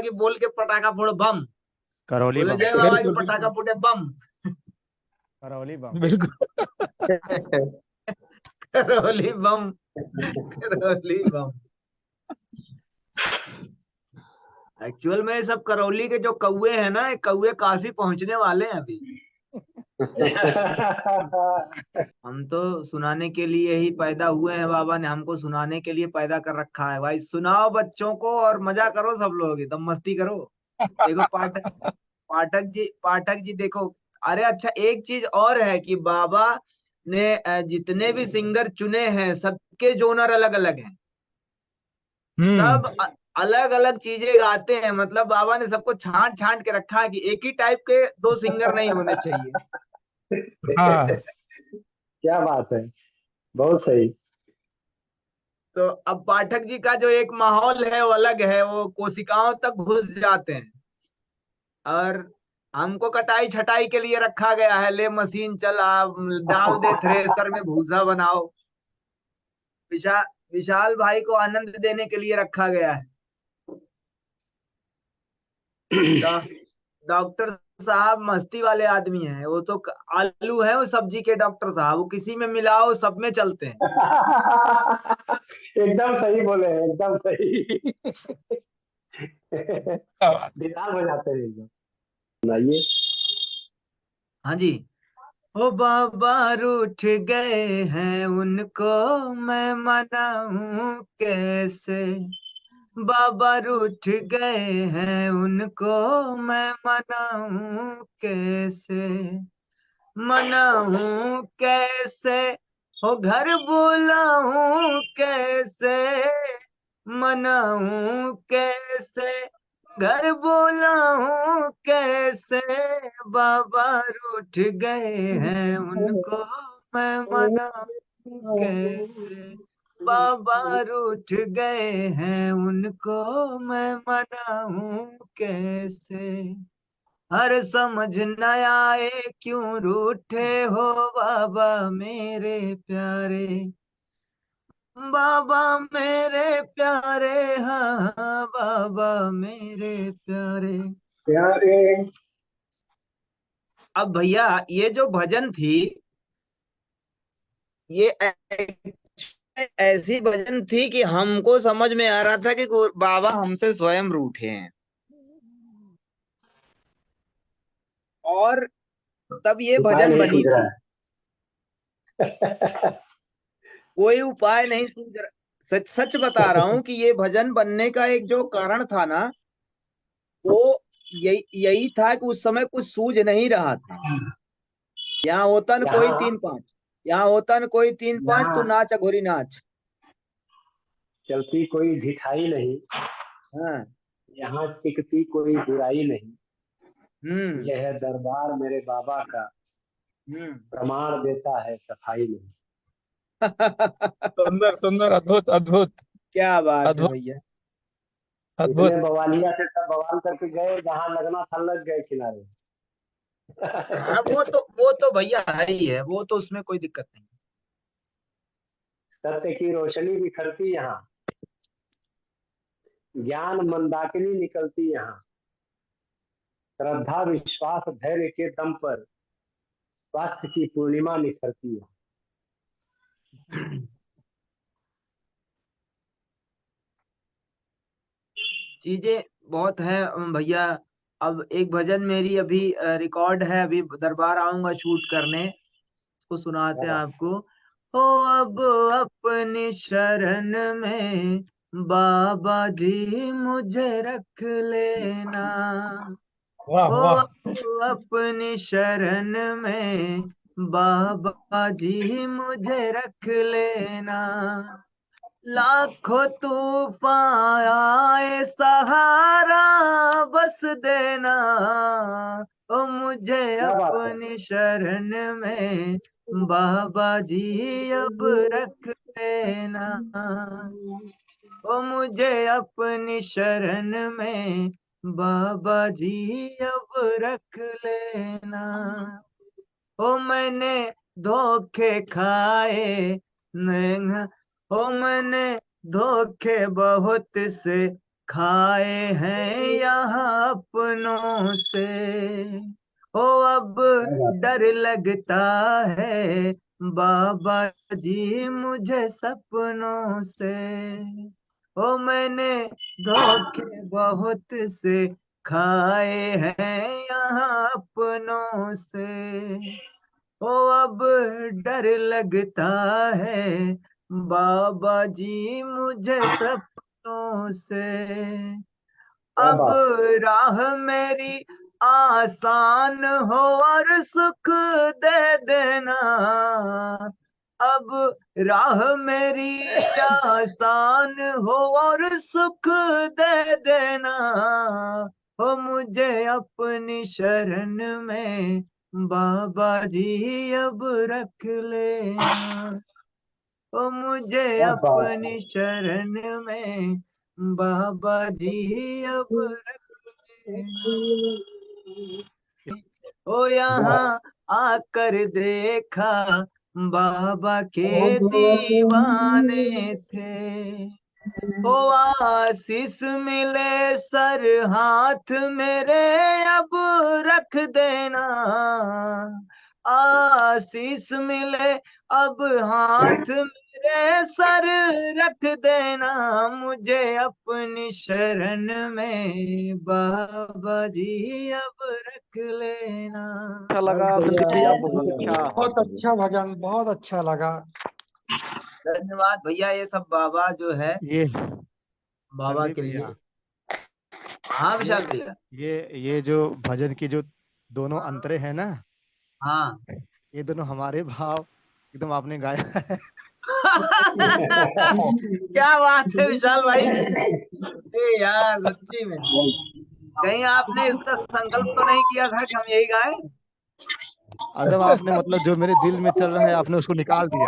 कि बोल के पटाखा फोड़ो बम, करौली बोले बम। जय बाबा की बिल्कुल पटाखा फूटे बम। करौली बम। बिल्कुल। करौली बम, करौली बम। एक्चुअल में सब करौली के जो कौवे हैं ना, ये कौवे काशी पहुंचने वाले हैं अभी। हम तो सुनाने के लिए ही पैदा हुए हैं, बाबा ने हमको सुनाने के लिए पैदा कर रखा है। भाई सुनाओ बच्चों को और मजा करो, सब लोग एकदम मस्ती करो। देखो पाठक जी देखो। अरे अच्छा, एक चीज और है कि बाबा ने जितने भी सिंगर चुने हैं सबके जोनर अलग अलग हैं। सब अलग अलग चीजें गाते हैं, मतलब बाबा ने सबको छांट छांट के रखा है कि एक ही टाइप के दो सिंगर नहीं होने चाहिए। हाँ। क्या बात है, बहुत सही। तो अब पाठक जी का जो एक माहौल है वो अलग है, वो कोशिकाओं तक घुस जाते हैं। और हमको कटाई छटाई के लिए रखा गया है, ले मशीन चला, डाल दे थ्रेसर में भूसा बनाओ। विशाल विशाल भाई को आनंद देने के लिए रखा गया है। डॉ- डॉक्टर साहब मस्ती वाले आदमी हैं, वो तो आलू है वो सब्जी के डॉक्टर साहब, वो किसी में मिलाओ सब में चलते हैं। एकदम सही बोले, एकदम सही। क्या बात। दिमाग बजाते हैं एकदम। सुनाइए। हाँ जी। ओ बाबा रूठ गए हैं उनको मैं मनाऊं कैसे, बाबा रूठ गए हैं उनको मैं मनाऊं कैसे, मनाऊं कैसे, हो घर बुलाऊं कैसे, मनाऊं कैसे, घर बुलाऊं कैसे, बाबा रूठ गए हैं उनको मैं मनाऊं कैसे, बाबा रूठ गए हैं उनको मैं मनाऊं कैसे। हर समझ न आए क्यों रूठे हो बाबा मेरे प्यारे, बाबा मेरे प्यारे, हाँ बाबा मेरे प्यारे। प्यारे। अब भैया ये जो भजन थी, ये ऐसी भजन थी कि हमको समझ में आ रहा था कि बाबा हमसे स्वयं रूठे हैं। और तब ये उपाय भजन नहीं बनी सूझ रहा थी। कोई उपाय नहीं सूझ रहा। सच सच बता रहा हूं कि ये भजन बनने का एक जो कारण था ना, वो यही यही था कि उस समय कुछ सूझ नहीं रहा था। यहाँ होता न कोई यहाँ 3-5, यहाँ होता न कोई 3-5, यहाँ तू नाच अघोरी नाच। चलती कोई ढिठाई नहीं, हाँ। यहाँ टिकती कोई बुराई नहीं, हम्म। यह है दरबार मेरे बाबा का, हम्म। प्रमाण देता है सफाई नहीं। सुंदर सुंदर, अद्भुत अद्भुत क्या बात है अद्भुत भैया। इतने अद्भुत। बवालिया से सब बवाल करके गए, जहाँ लगना था लग गए किनारे। हाँ वो तो भैया है ही है, वो तो उसमें कोई दिक्कत नहीं। सत्य की रोशनी बिखरती यहाँ, ज्ञान मंदाकिनी निकलती यहाँ, श्रद्धा विश्वास धैर्य के दम पर स्वास्थ्य की पूर्णिमा निखरती है। चीजें बहुत है भैया। अब एक भजन मेरी अभी रिकॉर्ड है, अभी दरबार आऊंगा शूट करने, उसको सुनाते हैं आपको। हो अब अपनी शरण में बाबा जी मुझे रख लेना, वाह हो वाह। अब अपनी शरण में बाबा जी मुझे रख लेना, लाखों तूफान आए सहारा बस देना, ओ मुझे क्या बात है। अपनी शरण में बाबा जी अब रख लेना, ओ मुझे अपनी शरण में बाबा जी अब रख लेना, ओ मैंने धोखे खाए नहीं, ओ मैंने धोखे बहुत से खाए हैं यहाँ अपनों से, ओ अब डर लगता है बाबा जी मुझे सपनों से। ओ मैंने धोखे बहुत से खाए हैं यहाँ अपनों से, ओ अब डर लगता है बाबा जी मुझे सपनों से। क्या अब बात। राह मेरी आसान हो और सुख दे देना, अब राह मेरी आसान हो और सुख दे देना, हो मुझे अपनी शरण में बाबा जी अब रख लेना, ओ मुझे क्या बात। अपनी शरण में बाबा जी अब रख लेना। ओ यहाँ आकर देखा बाबा के दीवाने थे, ओ आशीष मिले सर हाथ मेरे अब रख देना, आशीष मिले अब हाथ मेरे सर रख देना, मुझे अपनी शरण में बाबा जी अब रख लेना। अच्छा लगा संदीप भैया, बहुत अच्छा। बहुत अच्छा भजन, बहुत अच्छा लगा। धन्यवाद भैया। ये सब बाबा जो है ये बाबा संदीप के लिए। भैया, हाँ ये विशाल भैया। ये जो भजन की जो दोनों अंतरे हैं ना, हाँ ये दोनों हमारे भाव एकदम आपने गाया है। क्या बात है विशाल भाई। यार सच्ची में कहीं आपने इसका संकल्प तो नहीं किया था कि हम यही गाएं? एकदम आपने मतलब जो मेरे दिल में चल रहा है आपने उसको निकाल दिया।